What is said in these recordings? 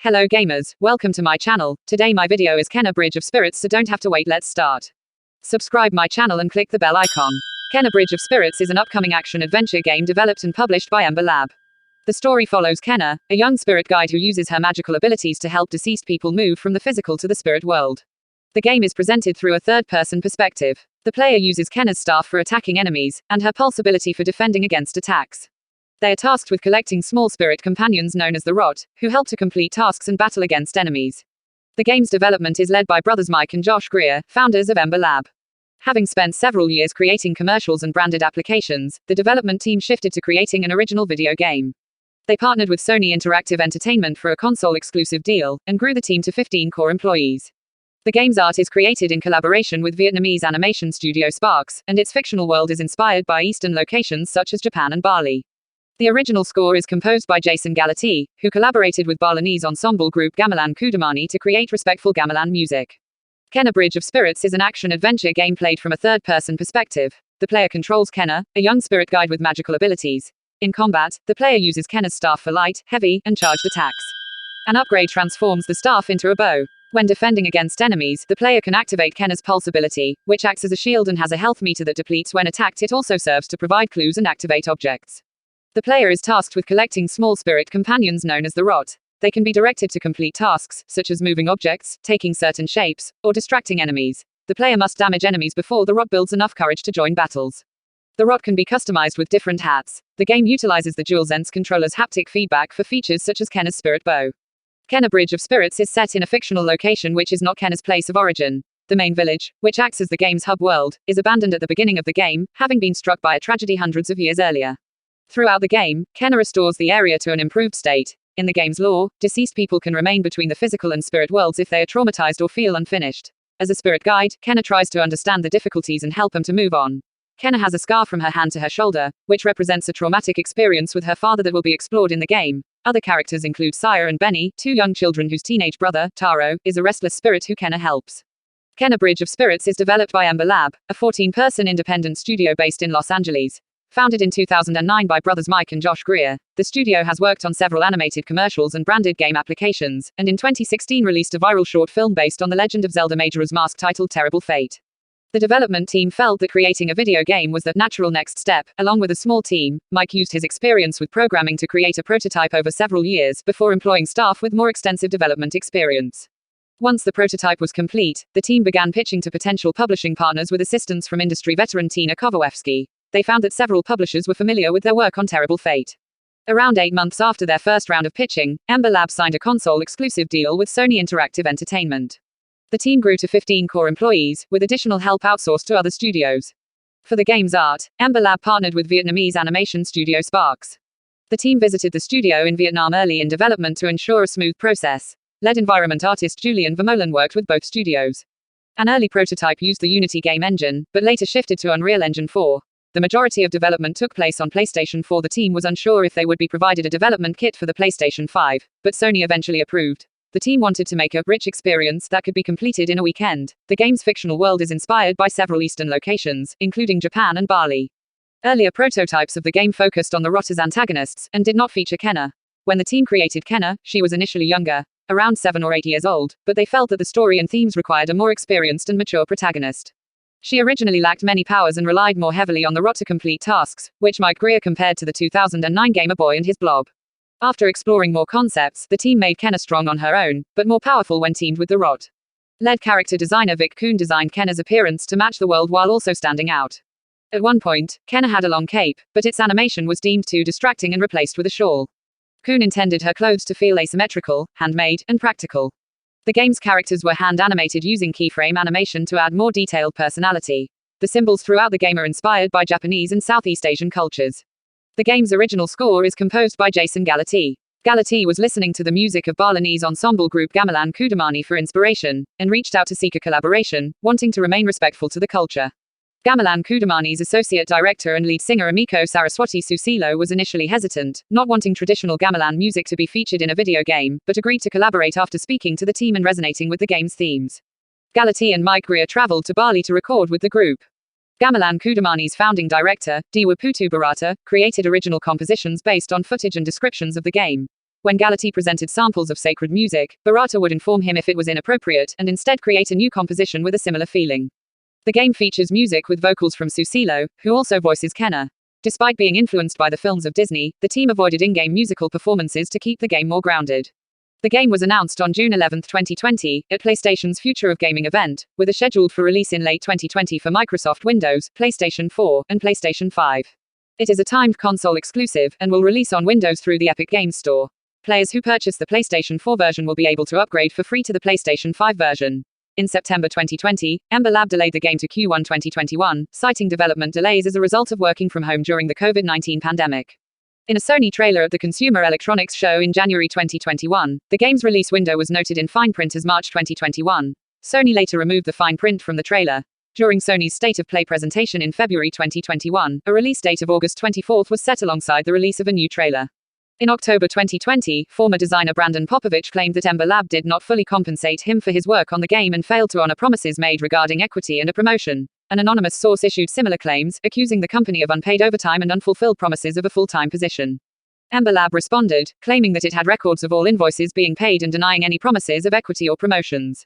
Hello gamers, welcome to my channel. Today my video is Kena Bridge of Spirits, so don't have to wait, let's start. Subscribe my channel and click the bell icon. Kena Bridge of Spirits is an upcoming action-adventure game developed and published by Ember Lab. The story follows Kena, a young spirit guide who uses her magical abilities to help deceased people move from the physical to the spirit world. The game is presented through a third-person perspective. The player uses Kena's staff for attacking enemies, and her pulse ability for defending against attacks. They are tasked with collecting small spirit companions known as the Rot, who help to complete tasks and battle against enemies. The game's development is led by brothers Mike and Josh Grier, founders of Ember Lab. Having spent several years creating commercials and branded applications, the development team shifted to creating an original video game. They partnered with Sony Interactive Entertainment for a console-exclusive deal, and grew the team to 15 core employees. The game's art is created in collaboration with Vietnamese animation studio Sparx, and its fictional world is inspired by Eastern locations such as Japan and Bali. The original score is composed by Jason Gallaty, who collaborated with Balinese ensemble group Gamelan Çudamani to create respectful gamelan music. Kena Bridge of Spirits is an action-adventure game played from a third-person perspective. The player controls Kena, a young spirit guide with magical abilities. In combat, the player uses Kena's staff for light, heavy, and charged attacks. An upgrade transforms the staff into a bow. When defending against enemies, the player can activate Kena's pulse ability, which acts as a shield and has a health meter that depletes when attacked. It also serves to provide clues and activate objects. The player is tasked with collecting small spirit companions known as the Rot. They can be directed to complete tasks, such as moving objects, taking certain shapes, or distracting enemies. The player must damage enemies before the Rot builds enough courage to join battles. The Rot can be customized with different hats. The game utilizes the DualSense controller's haptic feedback for features such as Kena's spirit bow. Kena Bridge of Spirits is set in a fictional location which is not Kena's place of origin. The main village, which acts as the game's hub world, is abandoned at the beginning of the game, having been struck by a tragedy hundreds of years earlier. Throughout the game, Kena restores the area to an improved state. In the game's lore, deceased people can remain between the physical and spirit worlds if they are traumatized or feel unfinished. As a spirit guide, Kena tries to understand the difficulties and help them to move on. Kena has a scar from her hand to her shoulder, which represents a traumatic experience with her father that will be explored in the game. Other characters include Sire and Benny, two young children whose teenage brother, Taro, is a restless spirit who Kena helps. Kena Bridge of Spirits is developed by Ember Lab, a 14-person independent studio based in Los Angeles. Founded in 2009 by brothers Mike and Josh Grier, the studio has worked on several animated commercials and branded game applications, and in 2016 released a viral short film based on the Legend of Zelda Majora's Mask titled Terrible Fate. The development team felt that creating a video game was the natural next step. Along with a small team, Mike used his experience with programming to create a prototype over several years before employing staff with more extensive development experience. Once the prototype was complete, the team began pitching to potential publishing partners with assistance from industry veteran Tina Kowalewski. They found that several publishers were familiar with their work on Terrible Fate. Around 8 months after their first round of pitching, Ember Lab signed a console-exclusive deal with Sony Interactive Entertainment. The team grew to 15 core employees, with additional help outsourced to other studios. For the game's art, Ember Lab partnered with Vietnamese animation studio Sparx. The team visited the studio in Vietnam early in development to ensure a smooth process. Lead environment artist Julian Vermeulen worked with both studios. An early prototype used the Unity game engine, but later shifted to Unreal Engine 4. The majority of development took place on PlayStation 4. The team was unsure if they would be provided a development kit for the PlayStation 5, but Sony eventually approved. The team wanted to make a rich experience that could be completed in a weekend. The game's fictional world is inspired by several Eastern locations, including Japan and Bali. Earlier prototypes of the game focused on the Rot as antagonists, and did not feature Kena. When the team created Kena, she was initially younger, around 7 or 8 years old, but they felt that the story and themes required a more experienced and mature protagonist. She originally lacked many powers and relied more heavily on the Rot to complete tasks, which Mike Grier compared to the 2009 gamer Boy and his Blob. After exploring more concepts, the team made Kena strong on her own, but more powerful when teamed with the Rot. Lead character designer Vic Kuhn designed Kena's appearance to match the world while also standing out. At one point, Kena had a long cape, but its animation was deemed too distracting and replaced with a shawl. Kuhn intended her clothes to feel asymmetrical, handmade, and practical. The game's characters were hand-animated using keyframe animation to add more detailed personality. The symbols throughout the game are inspired by Japanese and Southeast Asian cultures. The game's original score is composed by Jason Gallaty. Gallaty was listening to the music of Balinese ensemble group Gamelan Çudamani for inspiration, and reached out to seek a collaboration, wanting to remain respectful to the culture. Gamelan Çudamani's associate director and lead singer Amiko Saraswati Susilo was initially hesitant, not wanting traditional gamelan music to be featured in a video game, but agreed to collaborate after speaking to the team and resonating with the game's themes. Gallaty and Mike Grier traveled to Bali to record with the group. Gamelan Çudamani's founding director, Dewa Putu Barata, created original compositions based on footage and descriptions of the game. When Gallaty presented samples of sacred music, Barata would inform him if it was inappropriate, and instead create a new composition with a similar feeling. The game features music with vocals from Susilo, who also voices Kenna. Despite being influenced by the films of Disney, the team avoided in-game musical performances to keep the game more grounded. The game was announced on June 11, 2020, at PlayStation's Future of Gaming event, with a scheduled for release in late 2020 for Microsoft Windows, PlayStation 4, and PlayStation 5. It is a timed console exclusive, and will release on Windows through the Epic Games Store. Players who purchase the PlayStation 4 version will be able to upgrade for free to the PlayStation 5 version. In September 2020, Ember Lab delayed the game to Q1 2021, citing development delays as a result of working from home during the COVID-19 pandemic. In a Sony trailer at the Consumer Electronics Show in January 2021, the game's release window was noted in fine print as March 2021. Sony later removed the fine print from the trailer. During Sony's State of Play presentation in February 2021, a release date of August 24 was set alongside the release of a new trailer. In October 2020, former designer Brandon Popovich claimed that Ember Lab did not fully compensate him for his work on the game and failed to honor promises made regarding equity and a promotion. An anonymous source issued similar claims, accusing the company of unpaid overtime and unfulfilled promises of a full-time position. Ember Lab responded, claiming that it had records of all invoices being paid and denying any promises of equity or promotions.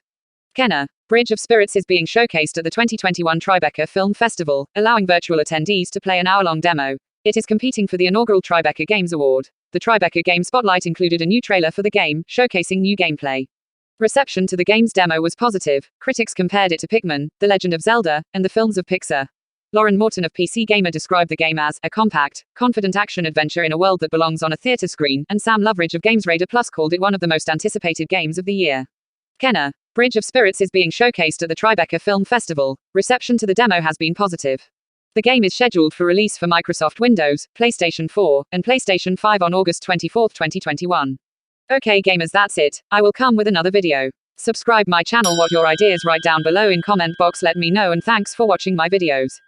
Kenna, Bridge of Spirits is being showcased at the 2021 Tribeca Film Festival, allowing virtual attendees to play an hour-long demo. It is competing for the inaugural Tribeca Games Award. The Tribeca Game Spotlight included a new trailer for the game, showcasing new gameplay. Reception to the game's demo was positive. Critics compared it to Pikmin, The Legend of Zelda, and the films of Pixar. Lauren Morton of PC Gamer described the game as a compact, confident action-adventure in a world that belongs on a theater screen, and Sam Loveridge of GamesRadar Plus called it one of the most anticipated games of the year. Kenna, Bridge of Spirits is being showcased at the Tribeca Film Festival. Reception to the demo has been positive. The game is scheduled for release for Microsoft Windows, PlayStation 4, and PlayStation 5 on August 24, 2021. Okay gamers, that's it. I will come with another video. Subscribe my channel. What your ideas? Write down below in comment box, let me know, and thanks for watching my videos.